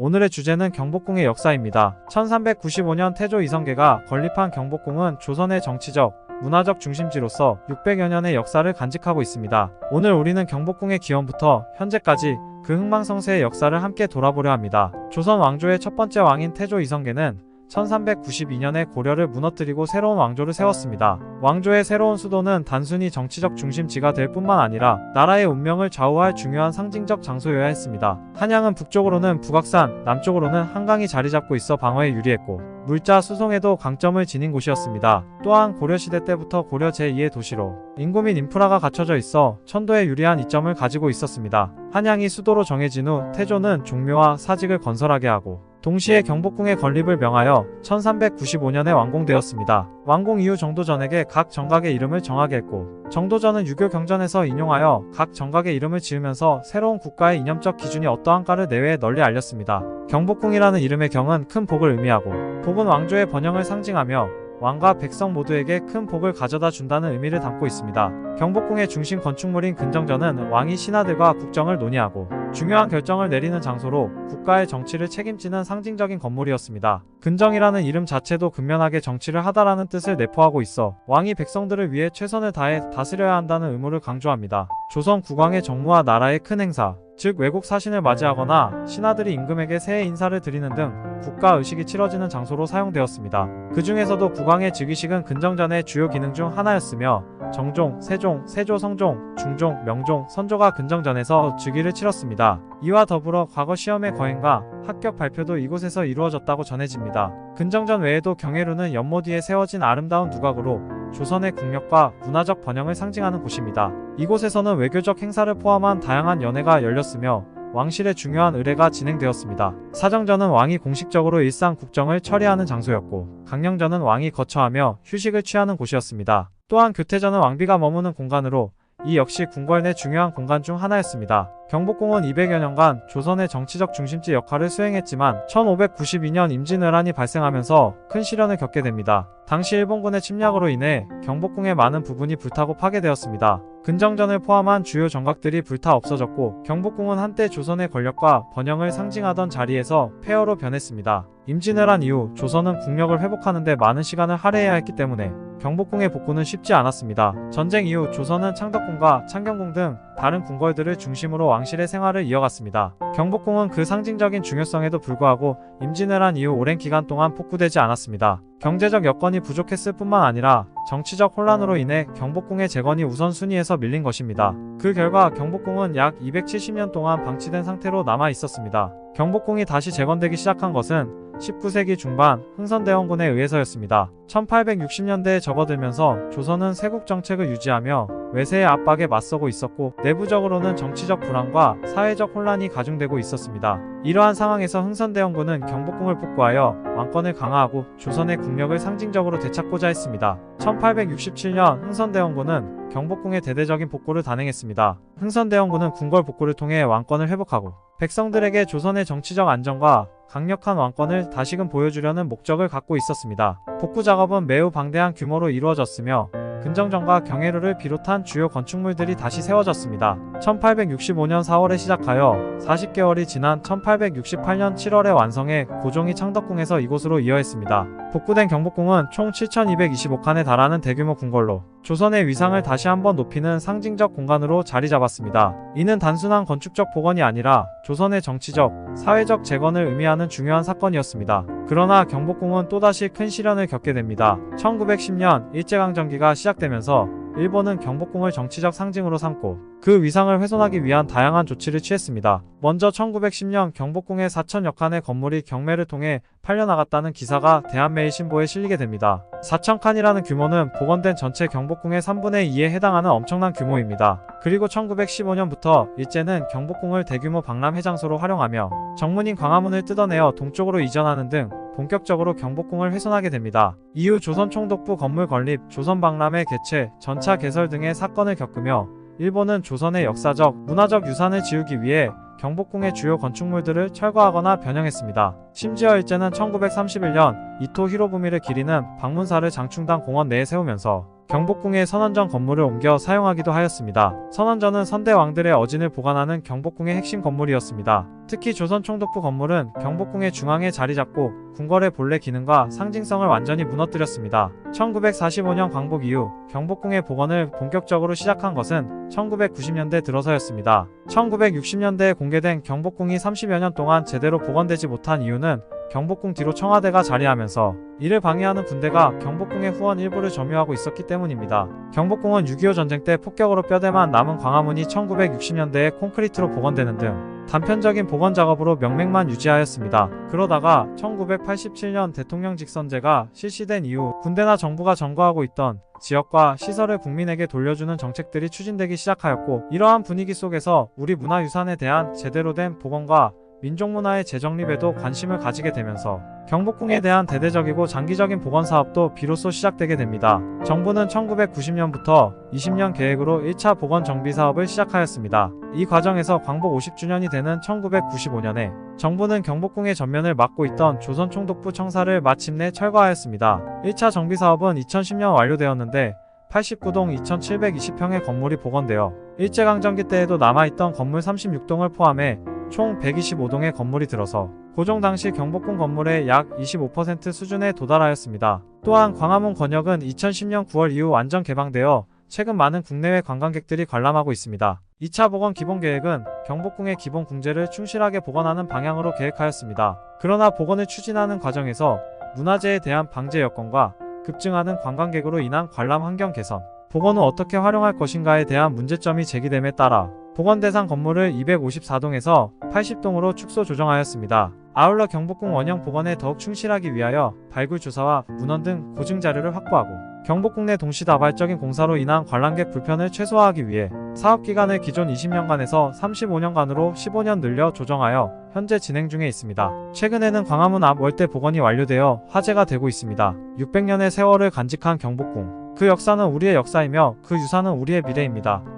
오늘의 주제는 경복궁의 역사입니다. 1395년 태조 이성계가 건립한 경복궁은 조선의 정치적, 문화적 중심지로서 600여 년의 역사를 간직하고 있습니다. 오늘 우리는 경복궁의 기원부터 현재까지 그 흥망성쇠의 역사를 함께 돌아보려 합니다. 조선 왕조의 첫 번째 왕인 태조 이성계는 1392년에 고려를 무너뜨리고 새로운 왕조를 세웠습니다. 왕조의 새로운 수도는 단순히 정치적 중심지가 될 뿐만 아니라 나라의 운명을 좌우할 중요한 상징적 장소여야 했습니다. 한양은 북쪽으로는 북악산, 남쪽으로는 한강이 자리잡고 있어 방어에 유리했고 물자 수송에도 강점을 지닌 곳이었습니다. 또한 고려시대 때부터 고려 제2의 도시로 인구 및 인프라가 갖춰져 있어 천도에 유리한 이점을 가지고 있었습니다. 한양이 수도로 정해진 후 태조는 종묘와 사직을 건설하게 하고 동시에 경복궁의 건립을 명하여 1395년에 완공되었습니다. 완공 이후 정도전에게 각 정각의 이름을 정하게 했고 정도전은 유교 경전에서 인용하여 각 정각의 이름을 지으면서 새로운 국가의 이념적 기준이 어떠한가를 내외에 널리 알렸습니다. 경복궁이라는 이름의 경은 큰 복을 의미하고 복은 왕조의 번영을 상징하며 왕과 백성 모두에게 큰 복을 가져다 준다는 의미를 담고 있습니다. 경복궁의 중심 건축물인 근정전은 왕이 신하들과 국정을 논의하고 중요한 결정을 내리는 장소로 국가의 정치를 책임지는 상징적인 건물이었습니다. 근정이라는 이름 자체도 근면하게 정치를 하다라는 뜻을 내포하고 있어 왕이 백성들을 위해 최선을 다해 다스려야 한다는 의무를 강조합니다. 조선 국왕의 정무와 나라의 큰 행사, 즉 외국 사신을 맞이하거나 신하들이 임금에게 새해 인사를 드리는 등 국가의식이 치러지는 장소로 사용되었습니다. 그 중에서도 국왕의 즉위식은 근정전의 주요 기능 중 하나였으며 정종, 세종, 세조, 성종, 중종, 명종, 선조가 근정전에서 즉위를 치렀습니다. 이와 더불어 과거 시험의 거행과 합격 발표도 이곳에서 이루어졌다고 전해집니다. 근정전 외에도 경회루는 연못 위에 세워진 아름다운 두각으로 조선의 국력과 문화적 번영을 상징하는 곳입니다. 이곳에서는 외교적 행사를 포함한 다양한 연회가 열렸으며 왕실의 중요한 의례가 진행되었습니다. 사정전은 왕이 공식적으로 일상 국정을 처리하는 장소였고 강령전은 왕이 거처하며 휴식을 취하는 곳이었습니다. 또한 교태전은 왕비가 머무는 공간으로 이 역시 궁궐 내 중요한 공간 중 하나였습니다. 경복궁은 200여 년간 조선의 정치적 중심지 역할을 수행했지만 1592년 임진왜란이 발생하면서 큰 시련을 겪게 됩니다. 당시 일본군의 침략으로 인해 경복궁의 많은 부분이 불타고 파괴되었습니다. 근정전을 포함한 주요 정각들이 불타 없어졌고 경복궁은 한때 조선의 권력과 번영을 상징하던 자리에서 폐허로 변했습니다. 임진왜란 이후 조선은 국력을 회복하는 데 많은 시간을 할애해야 했기 때문에 경복궁의 복구는 쉽지 않았습니다. 전쟁 이후 조선은 창덕궁과 창경궁 등 다른 궁궐들을 중심으로 왕실의 생활을 이어갔습니다. 경복궁은 그 상징적인 중요성에도 불구하고 임진왜란 이후 오랜 기간 동안 복구되지 않았습니다. 경제적 여건이 부족했을 뿐만 아니라 정치적 혼란으로 인해 경복궁의 재건이 우선순위에서 밀린 것입니다. 그 결과 경복궁은 약 270년 동안 방치된 상태로 남아 있었습니다. 경복궁이 다시 재건되기 시작한 것은 19세기 중반 흥선대원군에 의해서였습니다. 1860년대에 접어들면서 조선은 세국 정책을 유지하며 외세의 압박에 맞서고 있었고 내부적으로는 정치적 불안과 사회적 혼란이 가중되고 있었습니다. 이러한 상황에서 흥선대원군은 경복궁을 복구하여 왕권을 강화하고 조선의 국력을 상징적으로 되찾고자 했습니다. 1867년 흥선대원군은 경복궁의 대대적인 복구를 단행했습니다. 흥선대원군은 궁궐 복구를 통해 왕권을 회복하고 백성들에게 조선의 정치적 안정과 강력한 왕권을 다시금 보여주려는 목적을 갖고 있었습니다. 복구 작업은 매우 방대한 규모로 이루어졌으며 근정전과 경회루를 비롯한 주요 건축물들이 다시 세워졌습니다. 1865년 4월에 시작하여 40개월이 지난 1868년 7월에 완성해 고종이 창덕궁에서 이곳으로 이어했습니다. 복구된 경복궁은 총 7225칸에 달하는 대규모 궁궐로 조선의 위상을 다시 한번 높이는 상징적 공간으로 자리 잡았습니다. 이는 단순한 건축적 복원이 아니라 조선의 정치적, 사회적 재건을 의미하는 중요한 사건이었습니다. 그러나 경복궁은 또다시 큰 시련을 겪게 됩니다. 1910년 일제강점기가 시작되면서 일본은 경복궁을 정치적 상징으로 삼고 그 위상을 훼손하기 위한 다양한 조치를 취했습니다. 먼저 1910년 경복궁의 4천여 칸의 건물이 경매를 통해 팔려나갔다는 기사가 대한매일신보에 실리게 됩니다. 4,000칸이라는 규모는 복원된 전체 경복궁의 3분의 2에 해당하는 엄청난 규모입니다. 그리고 1915년부터 일제는 경복궁을 대규모 박람 회장소로 활용하며 정문인 광화문을 뜯어내어 동쪽으로 이전하는 등 본격적으로 경복궁을 훼손하게 됩니다. 이후 조선총독부 건물 건립, 조선박람회 개최, 전차 개설 등의 사건을 겪으며 일본은 조선의 역사적, 문화적 유산을 지우기 위해 경복궁의 주요 건축물들을 철거하거나 변형했습니다. 심지어 일제는 1931년 이토 히로부미를 기리는 방문사를 장충당 공원 내에 세우면서 경복궁의 선원전 건물을 옮겨 사용하기도 하였습니다. 선원전은 선대 왕들의 어진을 보관하는 경복궁의 핵심 건물이었습니다. 특히 조선 총독부 건물은 경복궁의 중앙에 자리 잡고 궁궐의 본래 기능과 상징성을 완전히 무너뜨렸습니다. 1945년 광복 이후 경복궁의 복원을 본격적으로 시작한 것은 1990년대 들어서였습니다. 1960년대에 공개된 경복궁이 30여 년 동안 제대로 복원되지 못한 이유는 경복궁 뒤로 청와대가 자리하면서 이를 방해하는 군대가 경복궁의 후원 일부를 점유하고 있었기 때문입니다. 경복궁은 6.25 전쟁 때 폭격으로 뼈대만 남은 광화문이 1960년대에 콘크리트로 복원되는 등 단편적인 복원 작업으로 명맥만 유지하였습니다. 그러다가 1987년 대통령 직선제가 실시된 이후 군대나 정부가 점거하고 있던 지역과 시설을 국민에게 돌려주는 정책들이 추진되기 시작하였고, 이러한 분위기 속에서 우리 문화유산에 대한 제대로 된 복원과 민족문화의 재정립에도 관심을 가지게 되면서 경복궁에 대한 대대적이고 장기적인 복원 사업도 비로소 시작되게 됩니다. 정부는 1990년부터 20년 계획으로 1차 복원 정비 사업을 시작하였습니다. 이 과정에서 광복 50주년이 되는 1995년에 정부는 경복궁의 전면을 막고 있던 조선 총독부 청사를 마침내 철거하였습니다. 1차 정비 사업은 2010년 완료되었는데 89동 2720평의 건물이 복원되어 일제강점기 때에도 남아있던 건물 36동을 포함해 총 125동의 건물이 들어서 고종 당시 경복궁 건물의 약 25% 수준에 도달하였습니다. 또한 광화문 권역은 2010년 9월 이후 완전 개방되어 최근 많은 국내외 관광객들이 관람하고 있습니다. 2차 복원 기본 계획은 경복궁의 기본 궁제를 충실하게 복원하는 방향으로 계획하였습니다. 그러나 복원을 추진하는 과정에서 문화재에 대한 방제 여건과 급증하는 관광객으로 인한 관람 환경 개선, 복원 후 어떻게 활용할 것인가에 대한 문제점이 제기됨에 따라 복원 대상 건물을 254동에서 80동으로 축소 조정하였습니다. 아울러 경복궁 원형 복원에 더욱 충실하기 위하여 발굴 조사와 문헌 등 고증 자료를 확보하고 경복궁 내 동시다발적인 공사로 인한 관람객 불편을 최소화하기 위해 사업기간을 기존 20년간에서 35년간으로 15년 늘려 조정하여 현재 진행 중에 있습니다. 최근에는 광화문 앞 월대 복원이 완료되어 화제가 되고 있습니다. 600년의 세월을 간직한 경복궁. 그 역사는 우리의 역사이며 그 유산은 우리의 미래입니다.